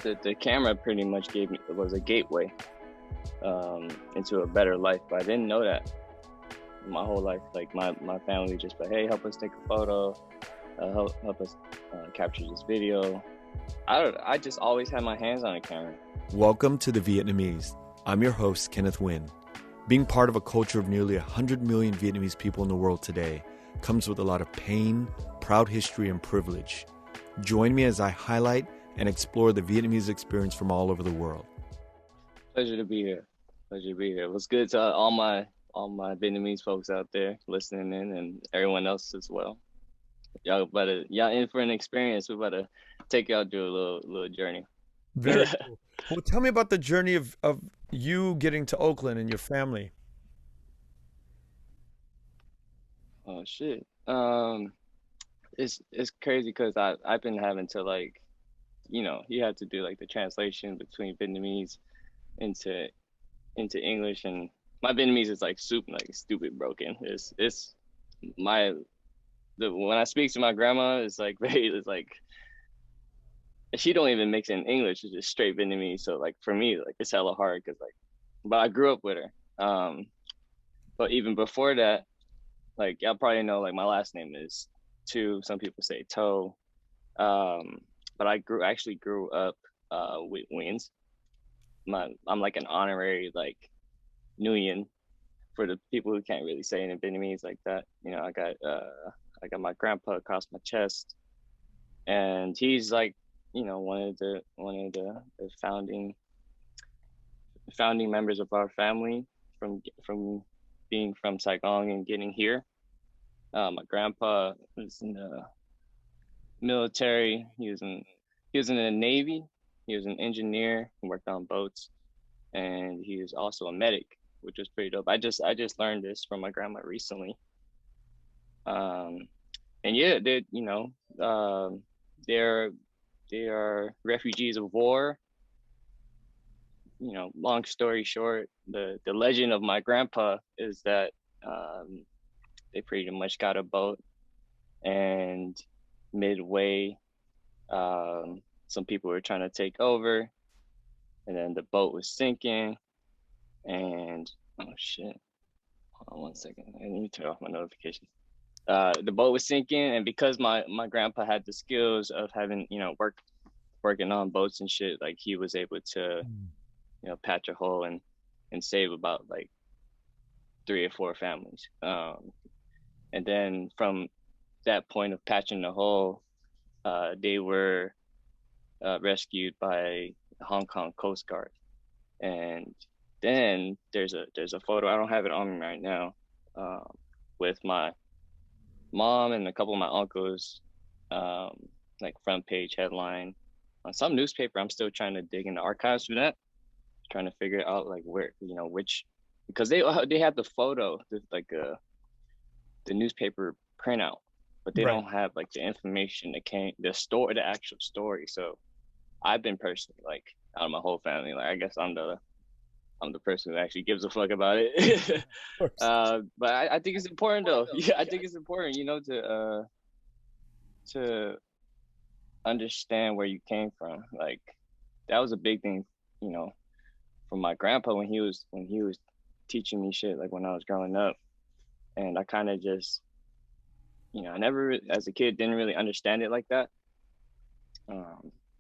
the camera pretty much was a gateway into a better life, but I didn't know that my whole life. Like my family just like, hey, help us take a photo, help us capture this video. I just always had my hands on a camera. Welcome to The Vietnamese. I'm your host, Kenneth Nguyen. Being part of a culture of nearly 100 million Vietnamese people in the world today comes with a lot of pain, proud history, and privilege. Join me as I highlight and explore the Vietnamese experience from all over the world. Pleasure to be here. Pleasure to be here. What's good to all my Vietnamese folks out there listening in, and everyone else as well. Y'all in for an experience. We're about to take y'all through a little journey. Very cool. Well, tell me about the journey of you getting to Oakland and your family. Oh shit. It's crazy because I've been having to you have to do like the translation between Vietnamese into English, and my Vietnamese is like stupid broken. It's when I speak to my grandma, it's like she don't even mix in English. It's just straight Vietnamese. So like for me, like it's hella hard but I grew up with her. But even before that, like y'all probably know, like my last name is Tu. Some people say Toe. But I actually grew up with Wins. I'm like an honorary like Nguyen for the people who can't really say it in Vietnamese like that. You know, I got my grandpa across my chest, and he's like, you know, one of the founding members of our family from being from Saigon and getting here. My grandpa was in the military. He was in the Navy. He was an engineer. He worked on boats, and he was also a medic, which was pretty dope. I just learned this from my grandma recently. And yeah, they are refugees of war. You know, long story short, the legend of my grandpa is that they pretty much got a boat, and midway, some people were trying to take over, and then the boat was sinking, and oh shit, hold on one second, I need to turn off my notifications. The boat was sinking, and because my grandpa had the skills of having, you know, working on boats and shit, like he was able to, you know, patch a hole and save about like 3 or 4 families. And then from that point of patching the hole, they were rescued by the Hong Kong Coast Guard. And then there's a photo, I don't have it on me right now, with my mom and a couple of my uncles, like front page headline on some newspaper. I'm still trying to dig in the archives for that, trying to figure out like where, you know, which, because they have the photo, like the newspaper printout, but they don't have like the information that the actual story. So I've been personally, like, out of my whole family, like I guess I'm the person who actually gives a fuck about it. But I think it's important though. Yeah, I think it's important, you know, to understand where you came from. Like that was a big thing, you know, from my grandpa when he was teaching me shit, like when I was growing up. And I kind of just, you know, I never, as a kid, didn't really understand it like that.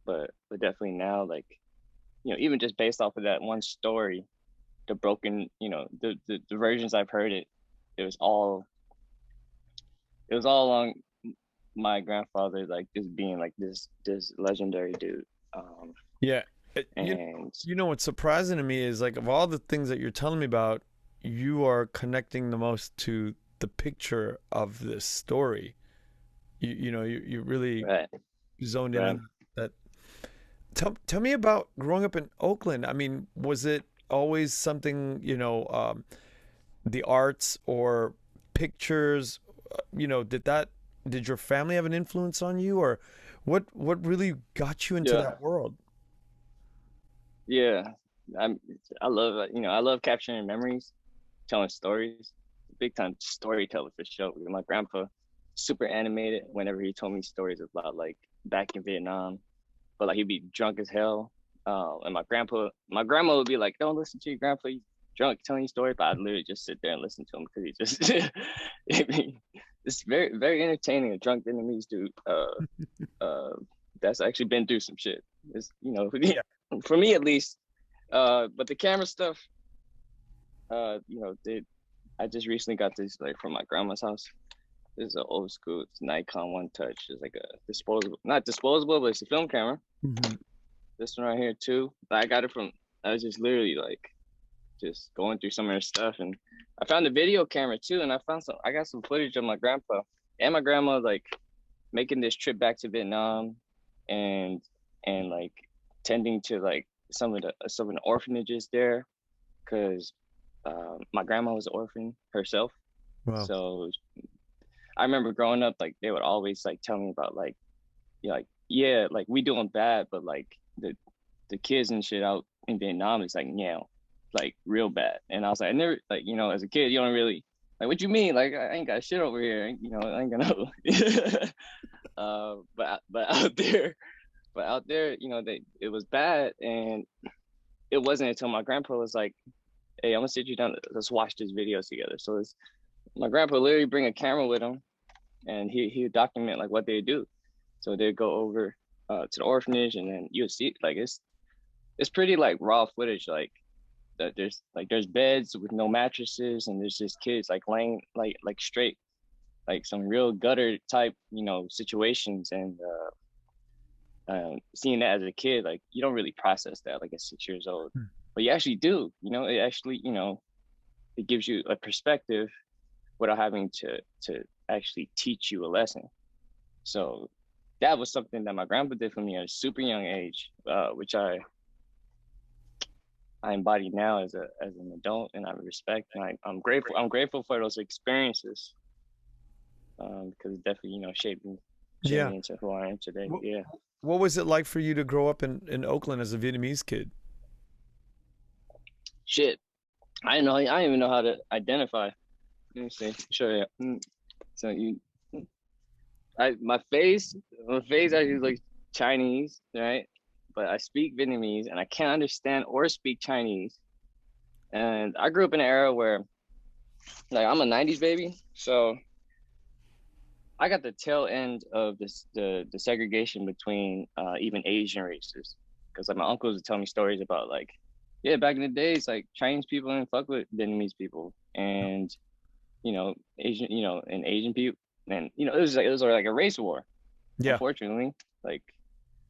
But definitely now, like, you know, even just based off of that one story, the broken, you know, the versions I've heard it was all along my grandfather, like just being like this legendary dude. Yeah. And you know what's surprising to me is, like, of all the things that you're telling me about, you are connecting the most to the picture of this story. You really zoned in on that. Tell me about growing up in Oakland. I mean, was it always something, you know, the arts or pictures, you know, did your family have an influence on you, or what really got you into that world? Yeah, I love, you know, I love capturing memories, telling stories. Big time storyteller for sure. My grandpa, super animated. Whenever he told me stories about like back in Vietnam, but like he'd be drunk as hell. And my grandma would be like, "Don't listen to your grandpa. He's drunk telling you stories." But I'd literally just sit there and listen to him because he just it's very very entertaining. A drunk Vietnamese dude. That's actually been through some shit. It's, Yeah. for me at least. But the camera stuff, I just recently got this like from my grandma's house. This is an old school. It's Nikon One Touch. It's like a disposable, not disposable, but it's a film camera. Mm-hmm. This one right here too. I got it from. I was just literally like, just going through some of their stuff, and I found a video camera too, and I got some footage of my grandpa and my grandma like making this trip back to Vietnam, and like tending to like some of the orphanages there, because my grandma was an orphan herself. Wow. So I remember growing up, like they would always like tell me about like, yeah, like we doing bad, but like the kids and shit out in Vietnam is like, yeah, like real bad. And I was like, I never, like, as a kid, you don't really like, what you mean? Like I ain't got shit over here, I ain't gonna but out there, it was bad. And it wasn't until my grandpa was like, "Hey, I'm gonna sit you down, let's watch this video together." So my grandpa literally bring a camera with him, and he would document like what they do. So they'd go over to the orphanage, and then you'll see like it's pretty like raw footage, like that there's beds with no mattresses, and there's just kids like laying like straight, like some real gutter type situations. And seeing that as a kid, like you don't really process that like at 6 years old, Hmm. but you actually do. It actually it gives you a perspective without having to actually teach you a lesson. So that was something that my grandpa did for me at a super young age, which I embody now as an adult, and I respect, and I'm grateful. I'm grateful for those experiences, because it definitely shaped Yeah. me into who I am today. What, Yeah. what was it like for you to grow up in Oakland as a Vietnamese kid? Shit. I didn't know. I didn't even know how to identify. Let me see. Sure. Yeah. So my face actually looks Chinese, right? But I speak Vietnamese, and I can't understand or speak Chinese. And I grew up in an era where, like, I'm a '90s baby, so I got the tail end of the segregation between even Asian races, because like my uncles would tell me stories about like, yeah, back in the days, like Chinese people didn't fuck with Vietnamese people, and Asian, and Asian people, and it was like a race war, Yeah. unfortunately, like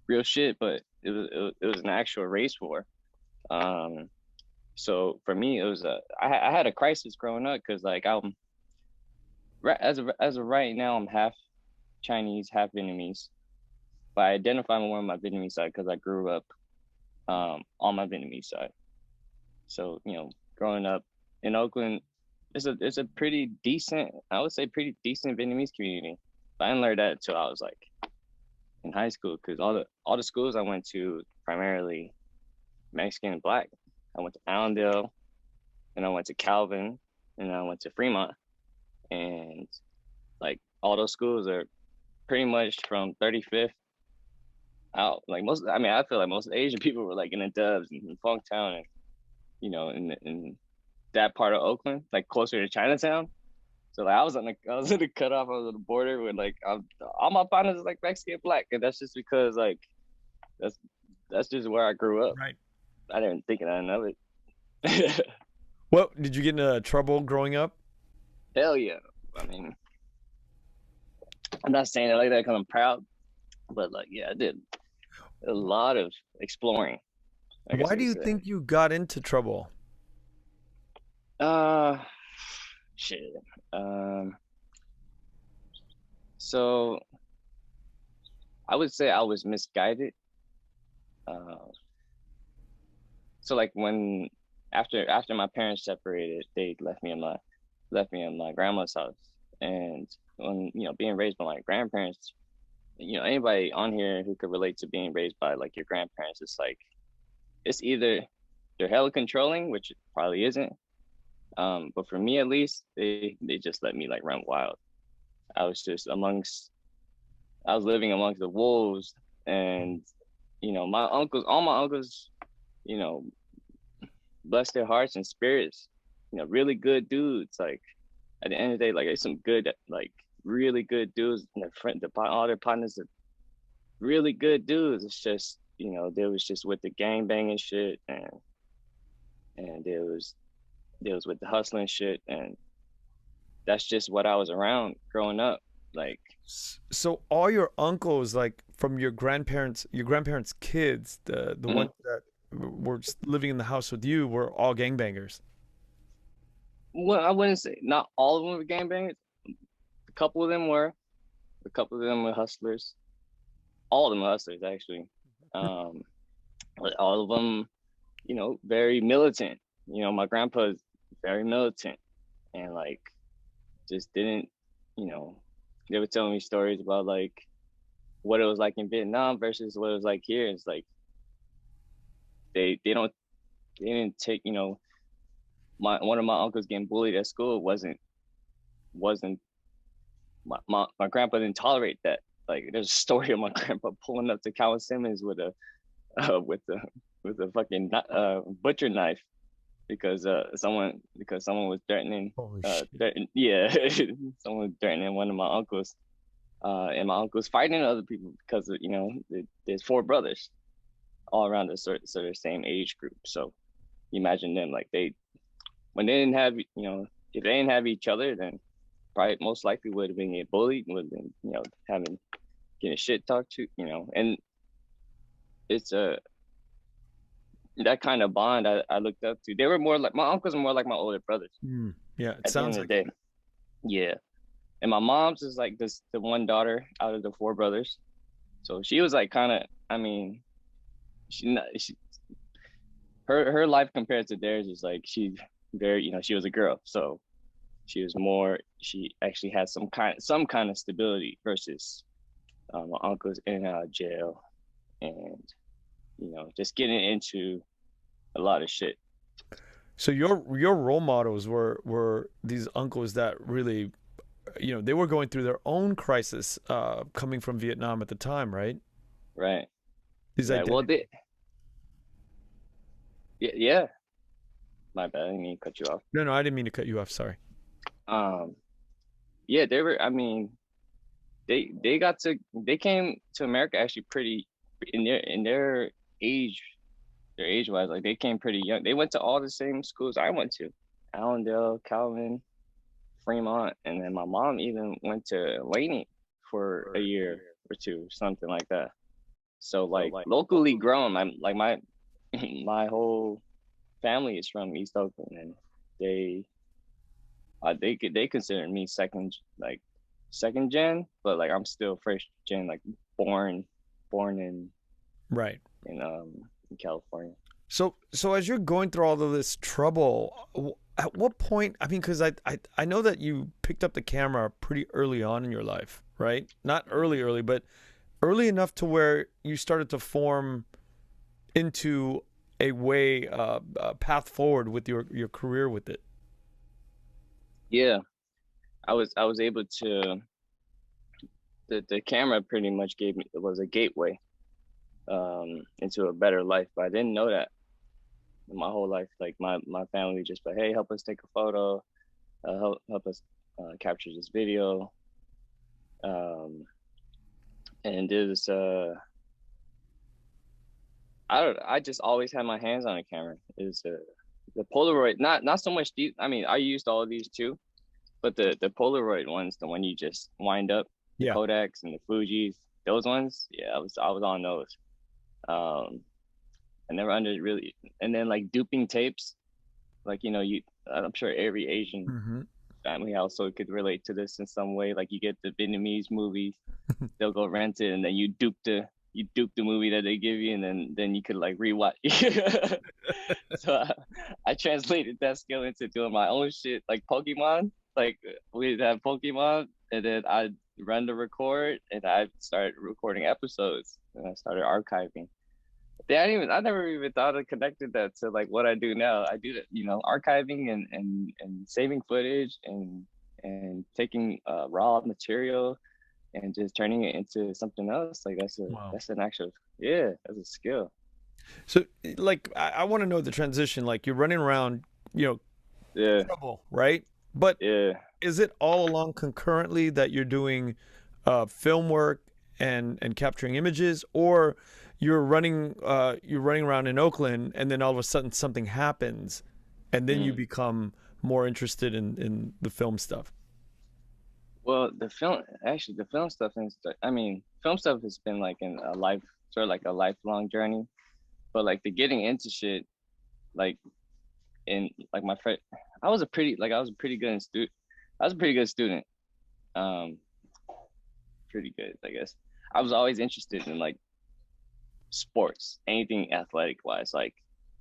real shit, but it was an actual race war. Um, so for me, I had a crisis growing up, because like I'm as of right now, I'm half Chinese, half Vietnamese, but I identify more on my Vietnamese side because I grew up on my Vietnamese side. So growing up in Oakland, it's a pretty decent, I would say, pretty decent Vietnamese community. But I didn't learn that until I was like in high school, because all the schools I went to primarily Mexican and Black. I went to Allendale, and I went to Calvin, and I went to Fremont, and like all those schools are pretty much from 35th out. Like I feel like most Asian people were like in the Dubs and in Funktown, and in that part of Oakland, like closer to Chinatown. So like I was in the cutoff, I was on the border with like all my partners is like Mexican Black, and that's just because like that's that's just where I grew up. Right. I didn't think nothing of it. Well, did you get into trouble growing up? Hell yeah. I mean, I'm not saying it like that because I'm proud, but like yeah, I did a lot of exploring, I guess Why I do could you say. think you got into trouble? Uh, shit. Um, so I would say I was misguided. Uh, so like when after my parents separated, they left me in my grandma's house, and when being raised by my grandparents, anybody on here who could relate to being raised by like your grandparents, it's like it's either they're hella controlling, which it probably isn't. But for me at least, they just let me like run wild. I was just amongst I was living amongst the wolves, and my uncles, all my uncles, you know, bless their hearts and spirits, really good dudes. Like at the end of the day, like there's some good, like really good dudes, and all their partners are really good dudes. It's just, they was just with the gang banging shit, and there was with the hustling shit, and that's just what I was around growing up. Like, So all your uncles, like from your grandparents' kids, the mm, ones that were living in the house with you, were all gangbangers. well, I wouldn't say not all of them were gangbangers. A couple of them were. A couple of them were hustlers. All of them were hustlers, actually. Um, but all of them, very militant. My grandpa's very militant, and like just didn't, you know, they were telling me stories about like what it was like in Vietnam versus what it was like here. It's like they don't they didn't take, my one of my uncles getting bullied at school wasn't my grandpa didn't tolerate that. Like there's a story of my grandpa pulling up to Calvin Simmons with a with the with a fucking butcher knife because someone was threatening Holy shit. yeah someone was threatening one of my uncles, and my uncle's fighting other people because of, there's four brothers all around the sort of same age group. So you imagine them, like when they didn't have, if they didn't have each other, then probably most likely would have been getting bullied, would have been, having getting shit talked to, and it's a that kind of bond I looked up to. They were more like my uncles were more like my older brothers Yeah, it at the end sounds of like the day. Yeah. And my mom's is like the one daughter out of the four brothers. So she was like kind of, I mean, she her life compared to theirs is like she very, she was a girl. So she actually had some kind of stability versus my uncle's in and out of jail, and just getting into a lot of shit. so. Your role models were these uncles that really, they were going through their own crisis, coming from Vietnam at the time, right? Right. These Right. Well, identity. yeah. My bad. I didn't mean to cut you off. No, no, I didn't mean to cut you off. Sorry. Um, yeah, they were. I mean, they came to America actually pretty in their age, their age wise. Like they came pretty young. They went to all the same schools I went to, Allendale, Calvin, Fremont, and then my mom even went to Laney for a year or two, something like that. So like locally grown, I'm like my whole family is from East Oakland, and they they consider me second gen, but like I'm still first gen, like born Right. in California. So as you're going through all of this trouble, at what point? I mean, because I know that you picked up the camera pretty early on in your life, right? Not early, but early enough to where you started to form into a path forward with your career with it. Yeah, I was able to the camera pretty much gave me was a gateway into a better life, but I didn't know that my whole life. Like my family just like, hey, help us take a photo, help us capture this video, um, and there's I just always had my hands on a camera. Is the Polaroid, not so much these. I mean, I used all of these too, but the Polaroid ones, the one you just wind up, the Yeah. Kodaks and the Fujis, those ones, yeah, I was on those. Um, I never under really, and then like duping tapes, like I'm sure every Asian Hmm. family household could relate to this in some way. Like you get the Vietnamese movies, they'll go rent it, and then you dupe the movie that they give you, and then you could like rewatch. So I translated that skill into doing my own shit, like Pokemon. Like we'd have Pokemon, and then I'd run the record, and I started recording episodes, and I started archiving. I never even thought of connected that to like what I do now. I do that, archiving and saving footage and taking raw material and just turning it into something else. Like that's a Wow. that's an actual Yeah, that's a skill. So, like, I want to know the transition. Like, you're running around, you know, Yeah, trouble, right? But yeah. is it all along concurrently that you're doing film work and capturing images, or you're running around in Oakland, and then all of a sudden something happens, and then you Mm. become more interested in the film stuff? Well, the film stuff is, I mean, film stuff has been like in a life, sort of like a lifelong journey. But like the getting into shit, like in like my friend, I was a pretty good student. I was a pretty good student. Um, Pretty good, I guess. I was always interested in like sports, anything athletic wise, like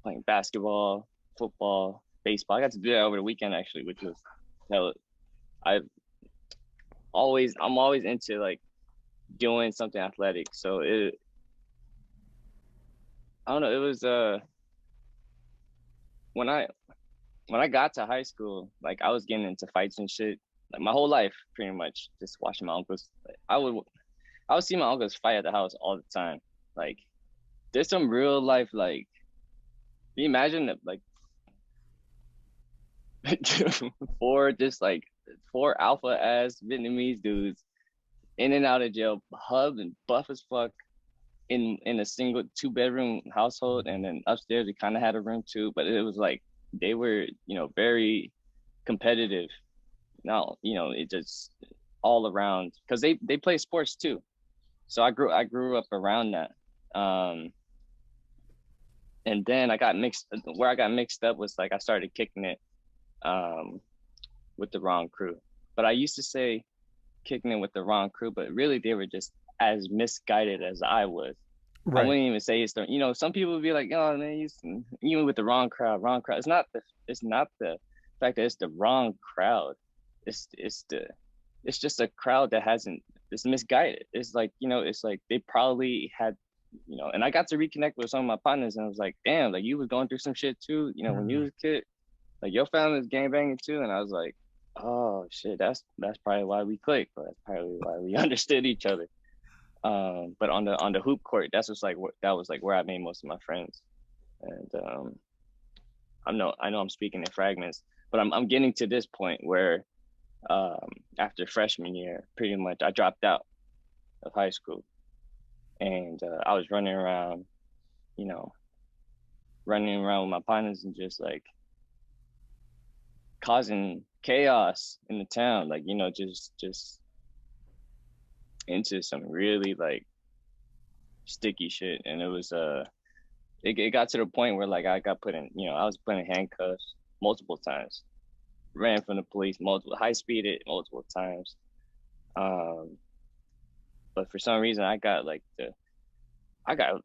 playing basketball, football, baseball. I got to do that over the weekend actually, which was hell. I I'm always into like doing something athletic. So I don't know, it was when I when I got to high school, like I was getting into fights and shit. Like my whole life, pretty much, just watching my uncles. Like, I would see my uncles fight at the house all the time. Like there's some real life like. Can you imagine that like four just like four alpha ass Vietnamese dudes in and out of jail, hub and buff as fuck in a single 2 bedroom household, and then upstairs we kind of had a room too, but it was like they were very competitive. Now it just all around because they play sports too. So I grew up around that. And then I got mixed up was like I started kicking it um, with the wrong crew. But I used to say kicking it with the wrong crew, but really they were just as misguided as I was. I Right. wouldn't even say it's the some people would be like, oh man, you with the wrong crowd, wrong crowd. It's not the fact that it's the wrong crowd. It's just a crowd that hasn't it's misguided. It's like, it's like they probably had and I got to reconnect with some of my partners and I was like, damn, like you was going through some shit too, when you Mhm. was a kid. Like your family was gang banging too, and I was like, oh shit, that's probably why we clicked, but that's probably why we understood each other. But on the hoop court, that's just like that was like where I made most of my friends. And I know I'm speaking in fragments, but I'm getting to this point where after freshman year, pretty much I dropped out of high school, and I was you know, running around with my partners and just like causing chaos in the town, like just into some really like sticky shit, and it got to the point where like I got put in, I was put in handcuffs multiple times, ran from the police multiple high speeded multiple times. um but for some reason I got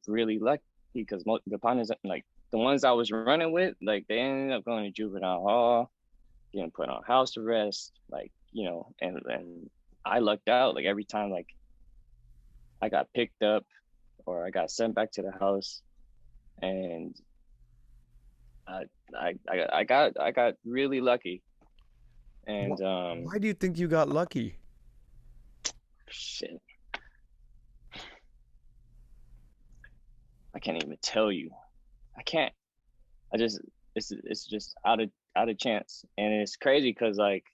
really lucky because the partners, like the ones I was running with, like they ended up going to juvenile hall, getting put on house arrest, like and I lucked out. Like every time like I got picked up or I got sent back to the house, and I I got really lucky. And Why do you think you got lucky? shit, I can't even tell you. I can't. I just it's just out of chance, and it's crazy because like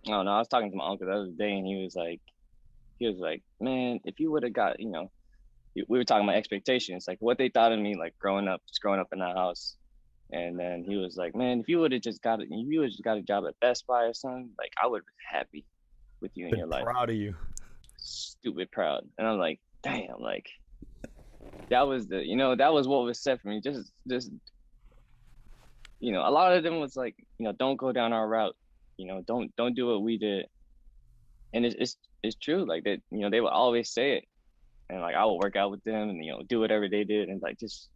I don't know. I was talking to my uncle the other day, and he was like, man, if you would have got we were talking about expectations, like what they thought of me, like just growing up in that house. And then he was like, man, if you would have just got it, if you would have just got a job at Best Buy or something, like I would have been happy with you in Been your life. proud of you. Stupid proud. And I'm like, damn, like that was that was what was set for me. Just a lot of them was like, don't go down our route. Don't do what we did. And it's true. Like that, they would always say it. And like I would work out with them and do whatever they did, and like just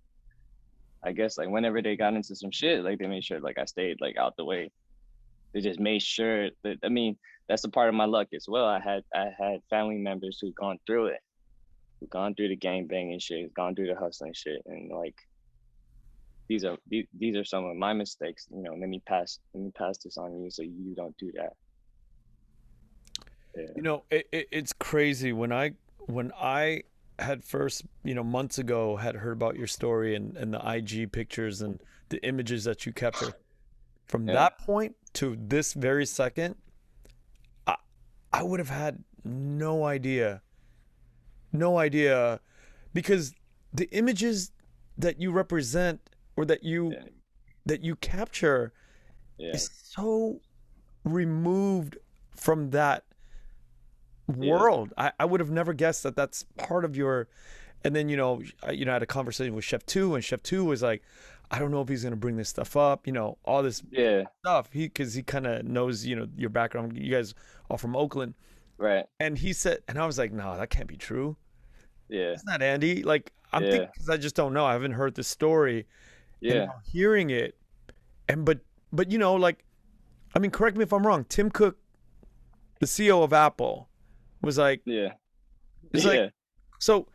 I guess like whenever they got into some shit, like they made sure like I stayed like out the way. They just made sure that, I mean, that's a part of my luck as well. I had family members who've gone through it, who've gone through the gang banging shit, gone through the hustling shit, and like these are some of my mistakes. Let me pass this on you so you don't do that. Yeah. It's crazy when I had first, months ago, had heard about your story and the IG pictures and the images that you capture. From Yeah. that point to this very second, I, I would have had no idea, because the images that you represent, or Yeah. that you capture, Yeah. is so removed from that Yeah. world. I would have never guessed that that's part of your. And then I had a conversation with Chef Two, and Chef Two was like, I don't know if he's gonna bring this stuff up, all this Yeah. stuff. Because he kind of knows, your background. You guys are from Oakland, Right. and he said, and I was like, no, that can't be true. Yeah. It's not Andy. Like, I'm thinking, Yeah. because I just don't know. I haven't heard the story, and Yeah. now hearing it, and but like, I mean, correct me if I'm wrong. Tim Cook, the CEO of Apple, was like, Yeah. it's like, Yeah. so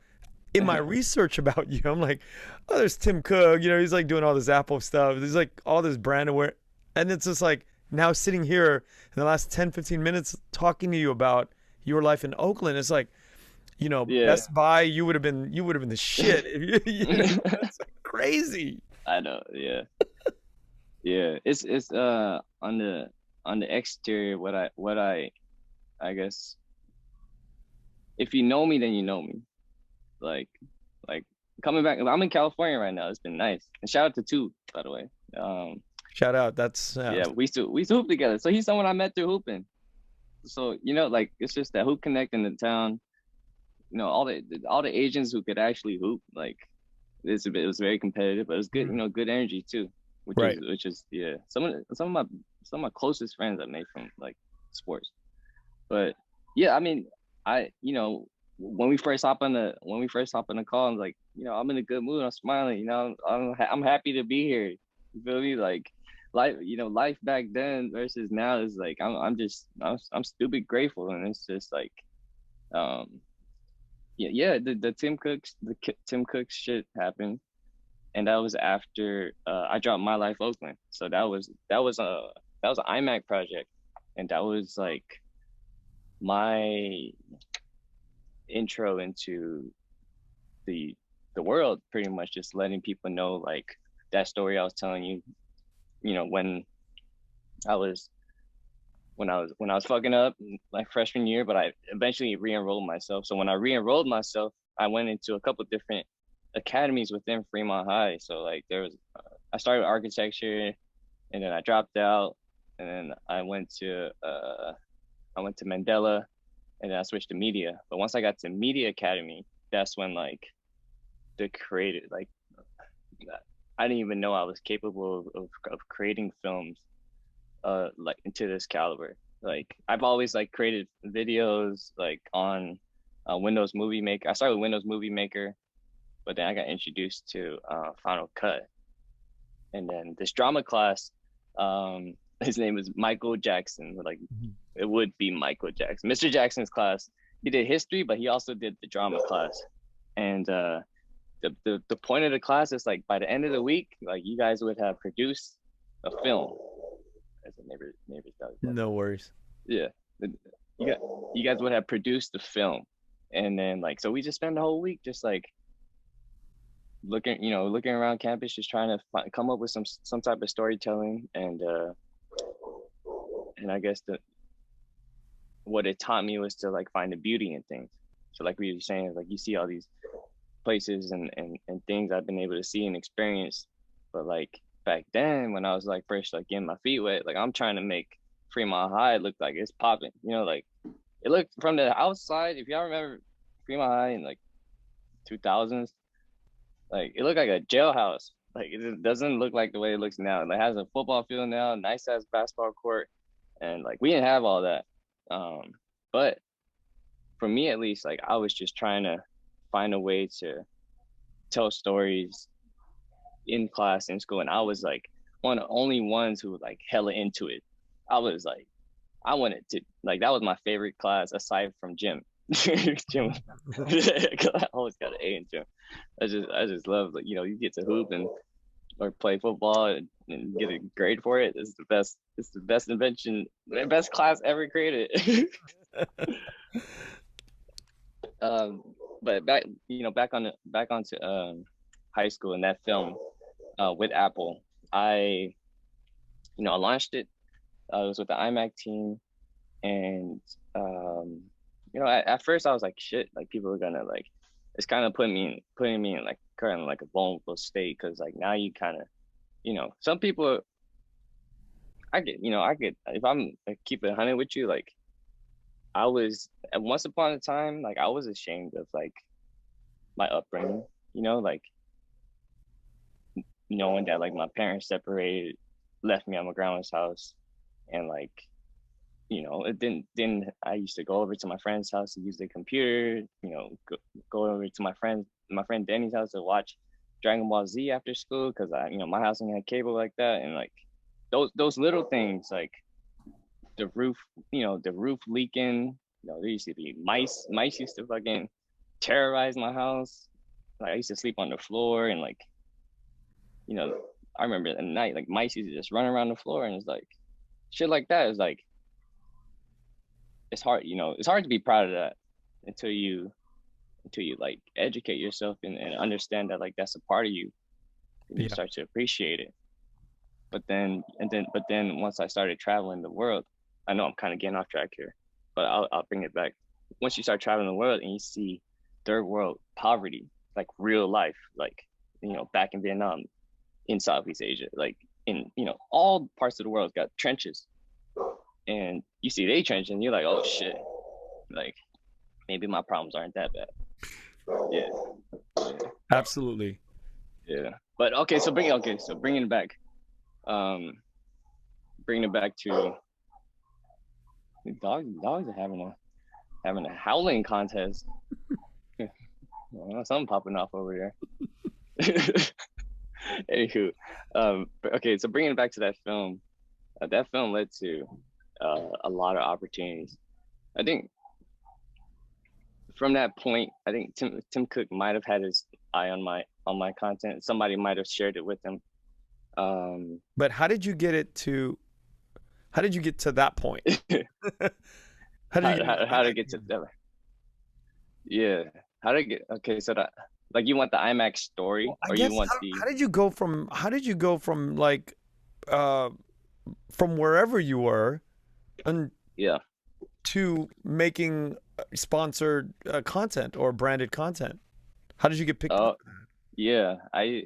in my research about you, I'm like, oh, there's Tim Cook. He's like doing all this Apple stuff. There's like all this brand aware. And it's just like, now sitting here in the last 10, 15 minutes talking to you about your life in Oakland, it's like, Yeah. Best Buy, you would have been the shit. If it's like crazy. I know. Yeah. Yeah. It's on the exterior, I guess, if you know me, then you know me. Like like coming back, I'm in California right now. It's been nice. And shout out to Two, by the way. Shout out. That's Yeah, we used to hoop together. So he's someone I met through hooping. So like, it's just that hoop connect in the town. All the Asians who could actually hoop. Like, it was very competitive, but it was good. Good energy too, right. which is yeah. Some of my closest friends I made from like sports. But yeah, I mean, when we first hop on the call, I'm like, I'm in a good mood. I'm smiling. I'm happy to be here. You feel me? Like, life back then versus now is like, I'm stupid grateful, and it's just like, um, yeah. Tim Cook shit happened, and that was after I dropped My Life Oakland. So that was an iMac project, and that was like my intro into the world, pretty much just letting people know, like, that story I was telling you, when I was fucking up like freshman year, but I eventually re-enrolled myself. So when I re-enrolled myself, I went into a couple different academies within Fremont High. So like, I started with architecture, and then I dropped out, and then I went to Mandela, and then I switched to media. But once I got to Media Academy, that's when like the creative, like, I didn't even know I was capable of creating films like into this caliber. Like, I've always like created videos like on Windows Movie Maker. I started with Windows Movie Maker, but then I got introduced to Final Cut, and then this drama class, his name is Michael Jackson. Like, it would be Michael Jackson. Mr. Jackson's class. He did history, but he also did the drama class. And the point of the class is like, by the end of the week, like, you guys would have produced a film. As a neighbor does. No worries. Yeah, you guys would have produced the film, and then like, so we just spend the whole week just like looking around campus, just trying to come up with some type of storytelling, and I guess what it taught me was to like find the beauty in things. So like we were saying, like, you see all these places and things I've been able to see and experience, but like back then when I was like first like getting my feet wet, like, I'm trying to make Fremont High look like it's popping. Like, it looked from the outside. If y'all remember Fremont High in like 2000s, like, it looked like a jailhouse. Like, it doesn't look like the way it looks now. It has a football field now, nice ass basketball court, and like, we didn't have all that. But for me, at least, like, I was just trying to find a way to tell stories in class, in school, and I was like one of the only ones who was like hella into it. I was like, I wanted to, like, that was my favorite class aside from gym. Gym, I always got an A in gym. I just love, like, you get to hoop and or play football and get a grade for it. It's the best. It's the best invention, the best class ever created. um, but back, back onto high school and that film with Apple. I I launched it. I was with the iMac team, and at first I was like, shit, like people are gonna like, it's kind of putting me in like currently like a vulnerable state because like now you kind of, some people, I get if I'm like, keep it 100 with you, like I was at once upon a time, like I was ashamed of like my upbringing, like knowing that like my parents separated, left me at my grandma's house, and like it then I used to go over to my friend's house to use the computer, go over to my friend Danny's house to watch Dragon Ball Z after school because my house only had cable like that, and like those little things like the roof, the roof leaking, there used to be mice used to fucking terrorize my house. Like I used to sleep on the floor, and like I remember at night like mice used to just run around the floor, and it's like shit like that is like it's hard, it's hard to be proud of that until you like educate yourself and understand that like that's a part of you, and you Yeah. start to appreciate it. But then once I started traveling the world, I know I'm kind of getting off track here, but I'll bring it back. Once you start traveling the world and you see third world poverty, like real life, like back in Vietnam, in Southeast Asia, like in all parts of the world got trenches, and you see they trench and you're like, oh shit, like maybe my problems aren't that bad. Yeah, yeah, Absolutely. yeah. But okay, so bringing it back, um, bringing it back to dogs are having a howling contest. Something popping off over there. Anywho, okay, so bringing it back to that film led to a lot of opportunities. I think from that point, I think Tim Cook might have had his eye on my content. Somebody might have shared it with him. But how did you get it to? How did you get to that point? How did you how to get to that? Yeah, how to get okay? So that like you want the IMAX story, Well, I or you guess want the how did you go from like uh from wherever you were and yeah. to making sponsored content or branded content? How did you get picked Oh up? yeah, I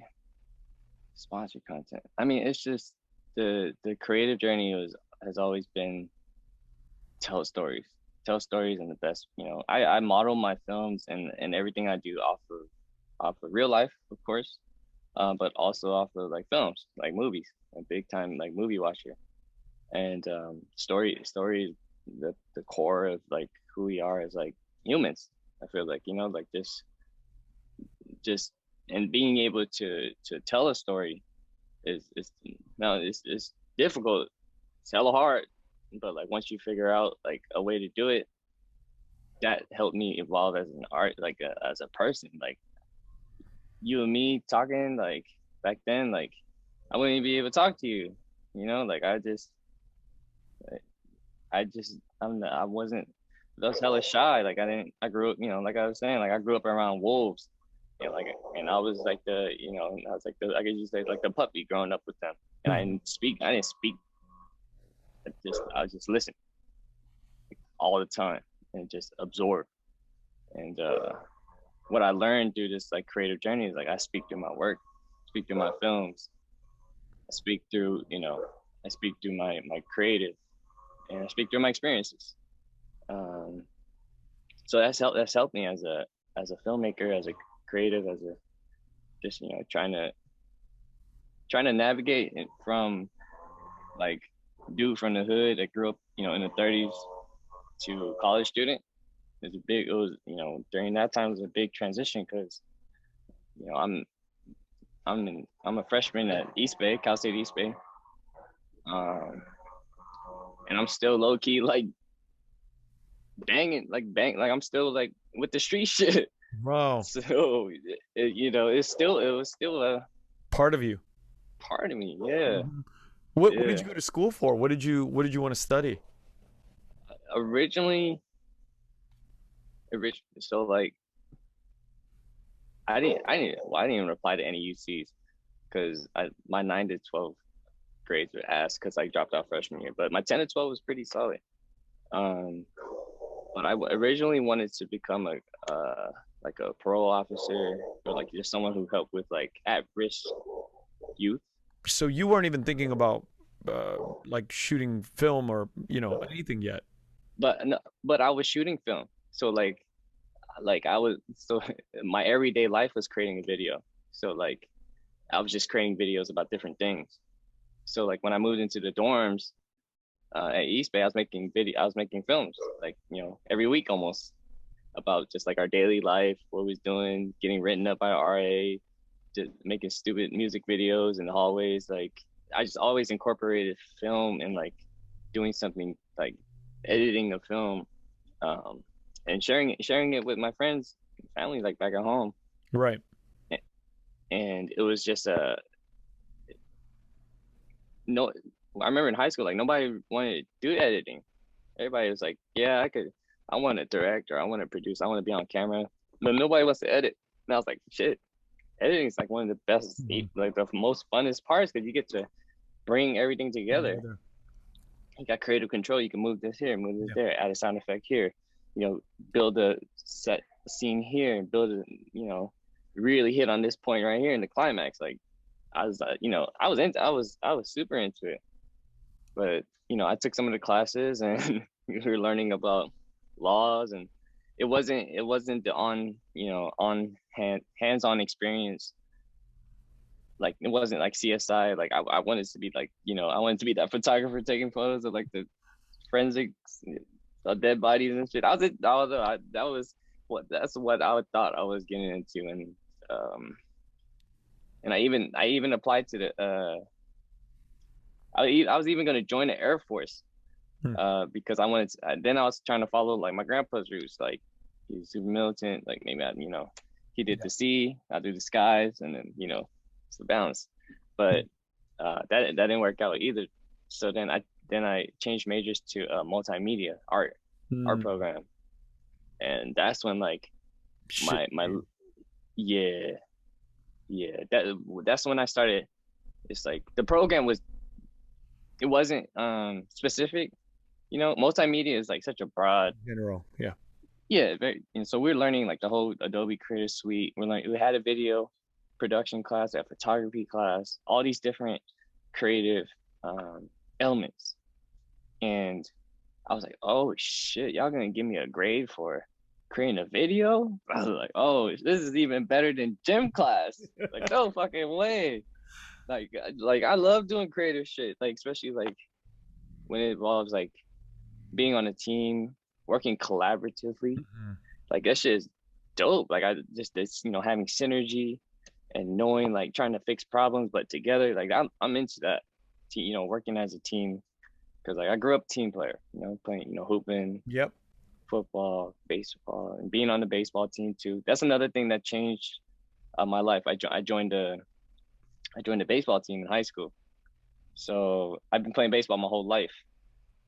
sponsor content. I mean, it's just the creative journey has always been tell stories, tell stories, and the best. I model my films and everything I do off of real life, of course, but also off of like films, like movies. A big time like movie watcher, and story is the core of like who we are as like humans. I feel like like just and being able to tell a story is now it's difficult, it's hella hard, but like once you figure out like a way to do it, that helped me evolve as an art, like as a person. Like you and me talking, like back then, like I wouldn't even be able to talk to you, like I wasn't, I was hella shy. Like I grew up, like I was saying, like I grew up around wolves. Like, and I was like I was like I could just say like the puppy growing up with them. And I didn't speak. I was just listening all the time and just absorb. And what I learned through this like creative journey is like I speak through my work, speak through my films, I speak through, I speak through my creative, and I speak through my experiences. Um, so that's helped me as a filmmaker, as a creative, as a just trying to navigate it from like dude from the hood that grew up in the 30s to college student. It was during that time it was a big transition because you know I'm I'm a freshman at East Bay, Cal State East Bay, um, and I'm still low key like like I'm still like with the street shit. Wow. So it was still a Part of you. part of me. Yeah, Mhm. What did yeah. you go to school for? What did you want to study? Originally, so like I didn't even reply to any UCs because my 9 to 12 grades were ass because I dropped out freshman year. But my 10 to 12 was pretty solid. Um, but I originally wanted to become like a parole officer or like just someone who helped with like at risk youth. So you weren't even thinking about like shooting film or anything yet. But no, but I was shooting film, so like I was so my everyday life was creating a video. So like I was just creating videos about different things. So like when I moved into the dorms at East Bay, I was making films like every week almost about just like our daily life, what we was doing, getting written up by our RA, just making stupid music videos in the hallways. Like I just always incorporated film and like doing something like editing a film, um, and sharing it with my friends and family like back at home. Right. And it was just a no. I remember in high school, like nobody wanted to do editing. Everybody was like, "Yeah, I could. I want to direct or I want to produce. I want to be on camera." But nobody wants to edit. And I was like, "Shit, editing is like one of the best, like the most funnest parts because you get to bring everything together. You got creative control. You can move this here, move this there, add a sound effect here. Build a set scene here, and build a really hit on this point right here in the climax. Like I was, I was super into it. But I took some of the classes and we were learning about laws, and it wasn't the on hands-on experience. Like it wasn't like CSI. Like I wanted to be like I wanted to be that photographer taking photos of like the forensics, dead bodies and shit. That's what I thought I was getting into, and I even applied to the I was even gonna join the Air Force, because I wanted to, then I was trying to follow like my grandpa's roots. Like he's super militant. Like maybe he did the sea, I do the skies, and then it's the balance. But that didn't work out either. So then I changed majors to multimedia art program, and that's when like my yeah that's when I started. It's like the program it wasn't specific. Multimedia is like such a broad General, yeah. Yeah, very. And so we're learning like the whole Adobe Creative Suite. We had a video production class, a photography class, all these different creative elements. And I was like, oh shit, y'all gonna give me a grade for creating a video? I was like, oh, this is even better than gym class. Like, no fucking way. Like I love doing creative shit, like especially like when it involves like being on a team, working collaboratively. Like that shit is dope. Like I just this having synergy and knowing like trying to fix problems but together. Like I'm into that. Working as a team, because like I grew up team player. Playing hooping. Yep. Football, baseball, and being on the baseball team too. That's another thing that changed my life. I joined the baseball team in high school. So I've been playing baseball my whole life.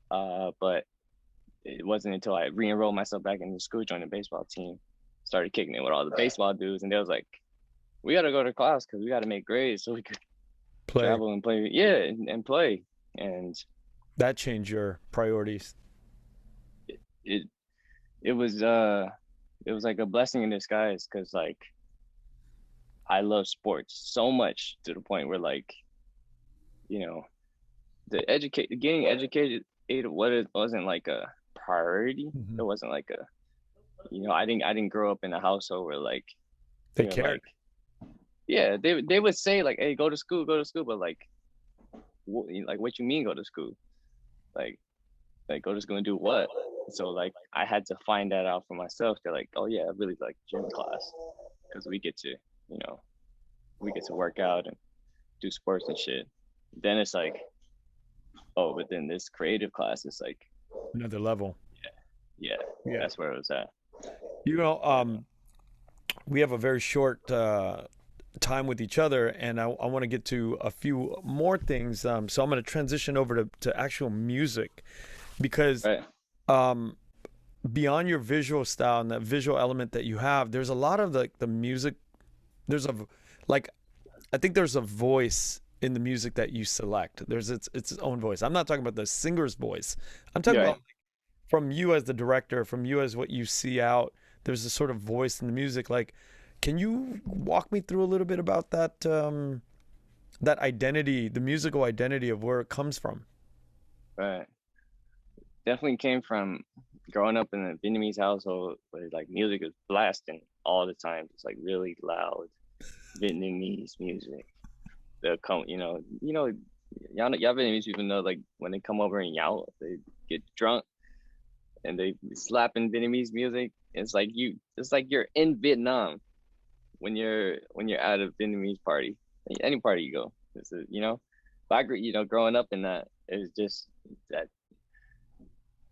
But it wasn't until I re-enrolled myself back into school, joined the baseball team, started kicking it with all the baseball dudes, and they was like, "We got to go to class because we got to make grades so we could travel and play." Yeah, and play, and that changed your priorities. It was like a blessing in disguise, because like I love sports so much to the point where like getting educated wasn't like a priority. It wasn't like a I didn't grow up in a household where like they cared. Like, yeah, they would say like, hey, go to school, but like what you mean go to school? Like go to school and do what? So like I had to find that out for myself. They're like, oh yeah, I really like gym class because we get to work out and do sports and shit. Then it's like, oh, but then this creative class is like another level. Yeah, that's where it was at. We have a very short time with each other, and I want to get to a few more things. So I'm going to transition over to actual music, because beyond your visual style and that visual element that you have, there's a lot of the music there's a like I think there's a voice in the music that you select. There's its own voice. I'm not talking about the singer's voice. I'm talking Yeah. about from you as the director, from you as what you see out. There's a sort of voice in the music. Like, can you walk me through a little bit about that that identity, the musical identity of where it comes from? Right. Definitely came from growing up in a Vietnamese household where like music is blasting all the time. It's like really loud Vietnamese music. They'll come, y'all Vietnamese people know like when they come over and y'all they get drunk and they slapping Vietnamese music. It's like you're in Vietnam when you're at a Vietnamese party, any party you go. It's a, but growing up in that, it was just that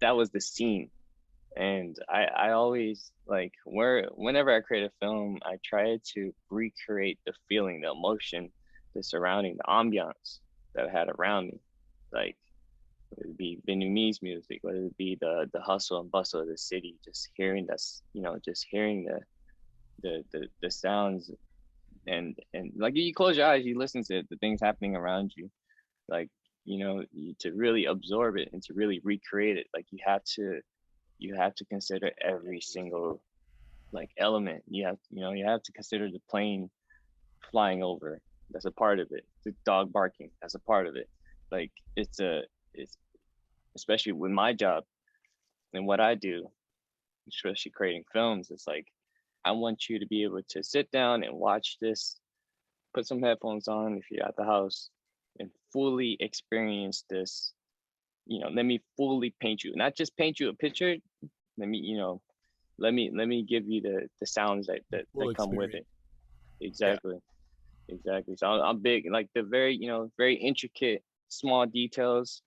that was the scene. And I always like whenever I create a film, I try to recreate the feeling, the emotion, the surrounding, the ambiance that I had around me. Like whether it be Vietnamese music, whether it be the hustle and bustle of the city, just hearing this, just hearing the sounds and like you close your eyes, you listen to the things happening around you, like to really absorb it and to really recreate it. Like you have to consider every single like element. You have to consider the plane flying over. That's a part of it. The dog barking. That's a part of it. Like it's especially with my job and what I do, especially creating films. It's like I want you to be able to sit down and watch this, put some headphones on if you're at the house, and fully experience this. Let me fully paint you, not just paint you a picture. Let me, let me give you the sounds Full that come with experience. it. Yeah. Exactly, exactly. So I'm big like the very very intricate small details,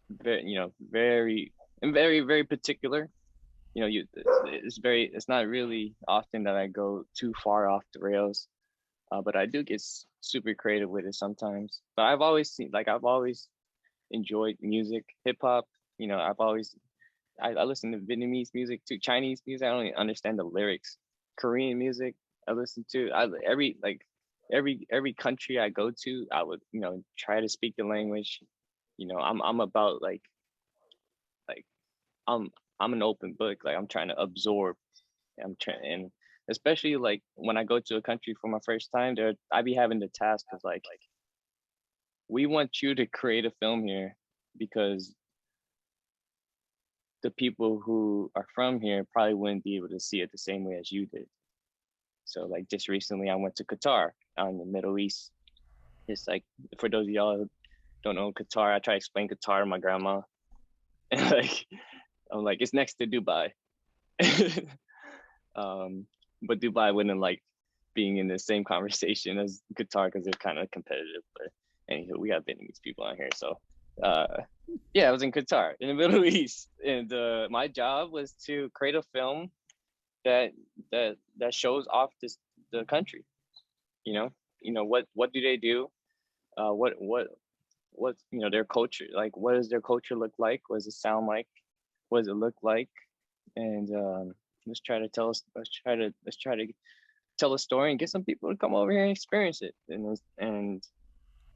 very very and very very particular. It's not really often that I go too far off the rails, but I do get super creative with it sometimes. But I've always enjoyed music, hip hop. I've always I listen to Vietnamese music too, Chinese music. I don't even understand the lyrics. Korean music I listen to. Every country I go to, I would try to speak the language. I'm about like I'm I'm an open book. Like I'm trying to absorb. I'm trying and especially like when I go to a country for my first time, there I be having the task of like we want you to create a film here because the people who are from here probably wouldn't be able to see it the same way as you did. So like just recently I went to Qatar out in the Middle East. It's like for those of y'all who don't know Qatar, I try to explain Qatar to my grandma. And like I'm like, it's next to Dubai. um, but Dubai wouldn't like being in the same conversation as Qatar because they're kind of competitive. But anywho, we have Vietnamese people on here, so yeah, I was in Qatar in the Middle East, and my job was to create a film that that shows off the country. You know, what do they do? What their culture like? What does their culture look like? What does it sound like? What does it look like? And let's try to tell a story and get some people to come over here and experience it. And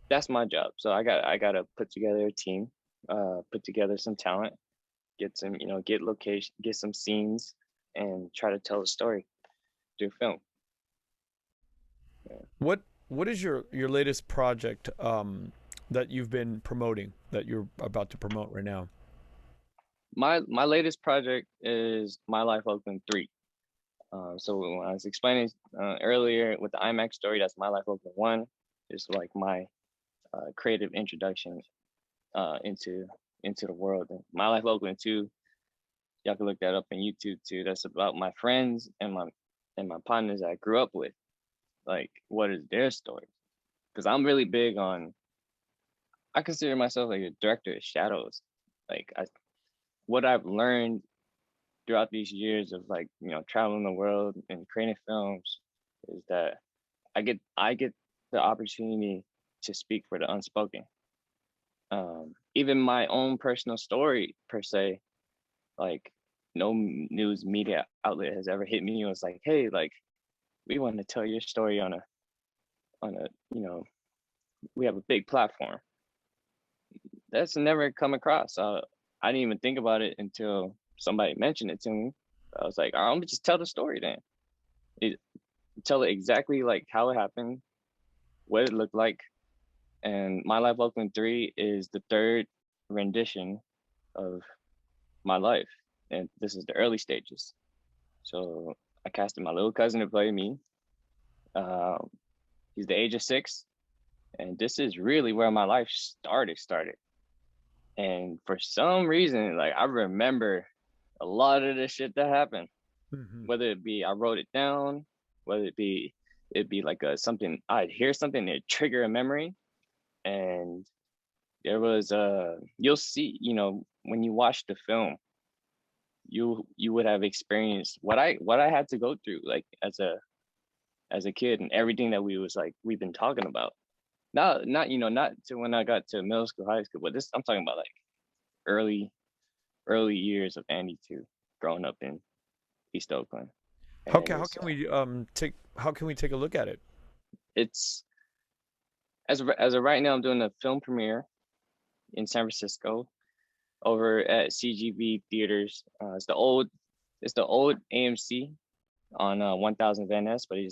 that's my job. So I got to put together a team, put together some talent, get some get location, get some scenes, and try to tell a story through film. Yeah. What is your latest project that you've been promoting that you're about to promote right now? My latest project is My Life Oakland 3. So when I was explaining earlier with the IMAX story, that's My Life Oakland 1. It's like my creative introduction into the world. And My Life Oakland 2, y'all can look that up on YouTube too. That's about my friends and my partners I grew up with. Like, what is their story? Because I'm really big on. I consider myself like a director of shadows. Like what I've learned throughout these years of like traveling the world and creating films is that I get the opportunity to speak for the unspoken. Even my own personal story per se, like no news media outlet has ever hit me and was like, hey, like we want to tell your story on a we have a big platform. That's never come across. I didn't even think about it until somebody mentioned it to me. I was like, I'm gonna just tell the story then. It, Tell it exactly like how it happened, what it looked like. And My Life Oakland 3 is the third rendition of my life. And this is the early stages. So I casted my little cousin to play me. Uh, he's the age of 6. And this is really where my life started. And for some reason, like I remember a lot of the shit that happened. Whether it be I wrote it down, whether it'd be like a something I'd hear something that trigger a memory. And there was you'll see, when you watch the film, you would have experienced what I had to go through, like as a kid, and everything that we've been talking about. Not to when I got to middle school, high school, but this I'm talking about like early years of Andy too, growing up in East Oakland. And How can we take a look at it? it's as of right now, I'm doing a film premiere in San Francisco over at CGV Theaters. It's the old AMC on 1000 Van Ness, but they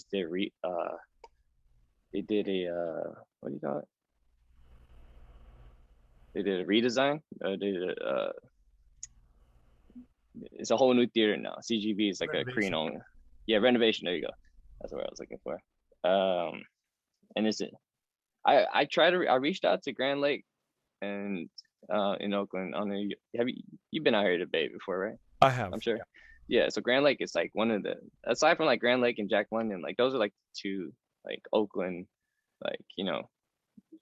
did a what do you call it? They did a redesign. It's a whole new theater now. CGV is like a Korean owned. Yeah, renovation. There you go. That's what I was looking for. And it's I reached out to Grand Lake and in Oakland. On the have you've been out here to Bay before, right? I have. I'm sure. Yeah. So Grand Lake is like one of the, aside from like Grand Lake and Jack London, like those are like two like Oakland, like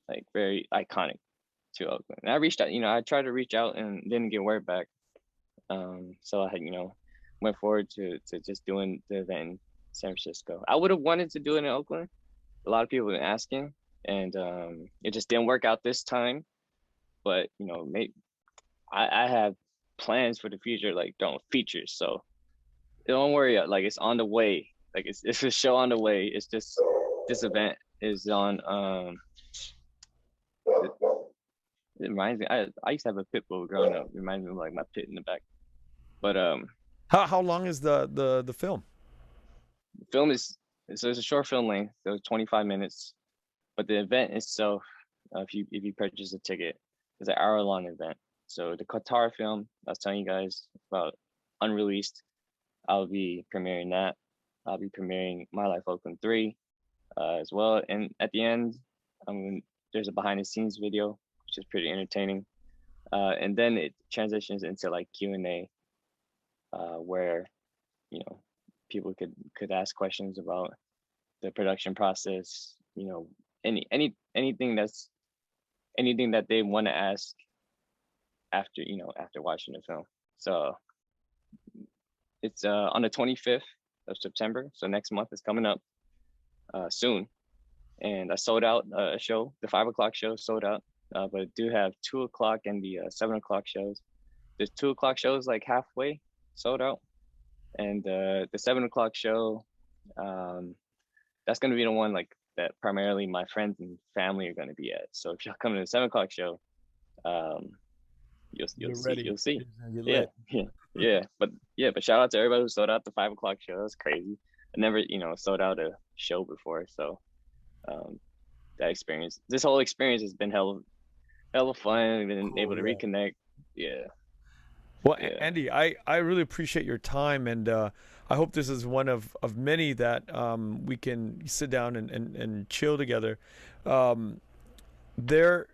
like very iconic to Oakland. And I reached out. I tried to reach out and didn't get word back. So I had went forward to just doing the event in San Francisco. I would have wanted to do it in Oakland. A lot of people have been asking, and it just didn't work out this time. But maybe I have plans for the future, like doing features. So don't worry, like it's on the way. Like it's a show on the way. It's just this event is on. It reminds me. I used to have a pit bull growing up. It reminds me of like my pit in the back. But how long is the film? the film is so it's a short film length, so 25 minutes. But the event itself, if you purchase a ticket, is an hour-long event. So the Qatar film I was telling you guys about, unreleased, I'll be premiering that. I'll be premiering My Life Oakland 3 as well. And at the end, there's a behind-the-scenes video, which is pretty entertaining. And then it transitions into like Q&A, where people could ask questions about the production process, anything that they want to ask after watching the film. So it's on the 25th of September, so next month is coming up soon. And I sold out a show. The 5 o'clock show sold out, but I do have 2 o'clock and the 7 o'clock shows. The 2 o'clock show is like halfway sold out, and the 7 o'clock show, that's going to be the one like that primarily my friends and family are going to be at. So if y'all come to the 7 o'clock show, you'll see. Yeah. But shout out to everybody who sold out the 5 o'clock show. That's crazy. I never sold out a show before, so this whole experience has been hella fun. Been able to reconnect. Yeah. Well, Andy, I really appreciate your time, and I hope this is one of many that we can sit down and chill together. There,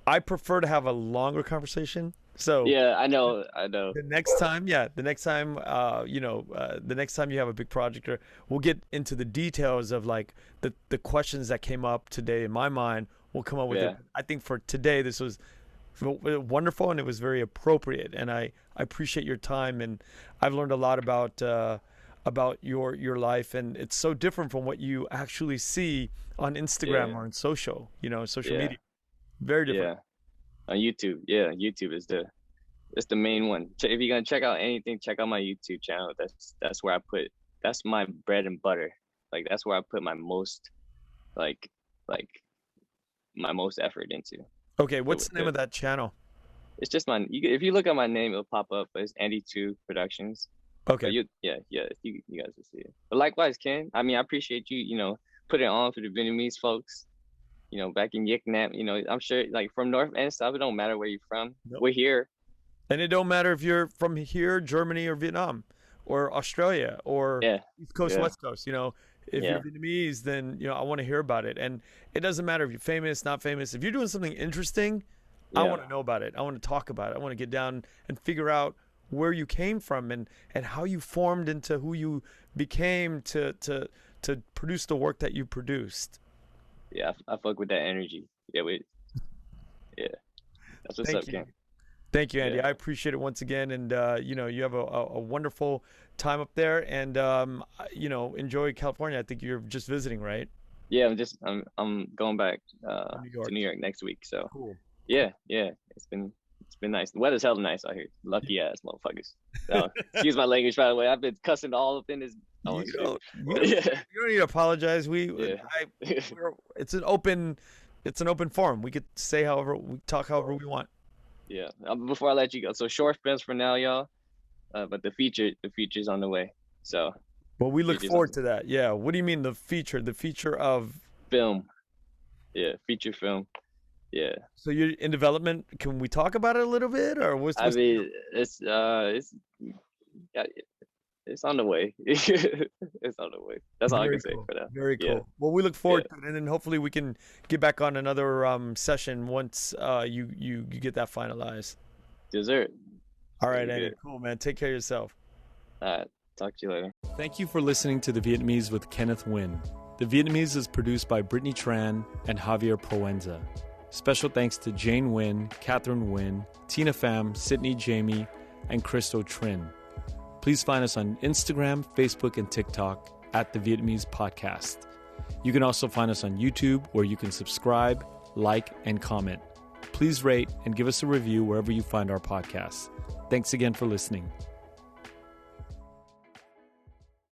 I prefer to have a longer conversation. So yeah, I know. The next time, the next time, the next time you have a big project, we'll get into the details of like the questions that came up today in my mind. We'll come up with it. I think for today, this was wonderful, and it was very appropriate, and I appreciate your time, and I've learned a lot about your life, and it's so different from what you actually see on Instagram or on social media. Very different. On YouTube. YouTube is the main one. If you're gonna check out anything, check out my YouTube channel. That's where I put that's my bread and butter. Like that's where I put my most like my most effort into. Okay, what's the name of that channel? It's just if you look at my name, it'll pop up. But it's Andy2 Productions. Okay. But you guys will see it. But likewise, Ken. I mean, I appreciate you. Putting it on for the Vietnamese folks. Back in Yik Nam. I'm sure like from North and South, it don't matter where you're from. Nope. We're here. And it don't matter if you're from here, Germany, or Vietnam, or Australia, or East Coast, West Coast. If you're Vietnamese, then I want to hear about it. And it doesn't matter if you're famous, not famous. If you're doing something interesting, I want to know about it. I want to talk about it. I want to get down and figure out where you came from and how you formed into who you became to produce the work that you produced. Yeah, I fuck with that energy. Yeah, that's what's up, Ken. Thank you, Andy. Yeah. I appreciate it once again, and you have a wonderful time up there, and enjoy California. I think you're just visiting, right? Yeah, I'm going back to New York next week. So cool. Yeah, it's been nice. The weather's hella nice out here. Lucky ass motherfuckers. So, excuse my language, by the way. I've been cussing all up in this. You don't need to apologize. It's an open forum. We could say we talk however we want. Yeah. Before I let you go, so short films for now, y'all. But the feature's on the way. So. Well, we look forward to that. Yeah. What do you mean the feature? The feature of film. Yeah, feature film. Yeah. So you're in development. Can we talk about it a little bit, or what's it's on the way. It's on the way. That's all I can say for that. Very cool. Yeah. Well, we look forward to it, and then hopefully we can get back on another session once you get that finalized. Dessert. All right, Andy. Cool, man. Take care of yourself. All right. Talk to you later. Thank you for listening to The Vietnamese with Kenneth Nguyen. The Vietnamese is produced by Brittany Tran and Javier Proenza. Special thanks to Jane Nguyen, Catherine Nguyen, Tina Pham, Sydney Jamie, and Christo Trin. Please find us on Instagram, Facebook, and TikTok at The Vietnamese Podcast. You can also find us on YouTube, where you can subscribe, like, and comment. Please rate and give us a review wherever you find our podcasts. Thanks again for listening.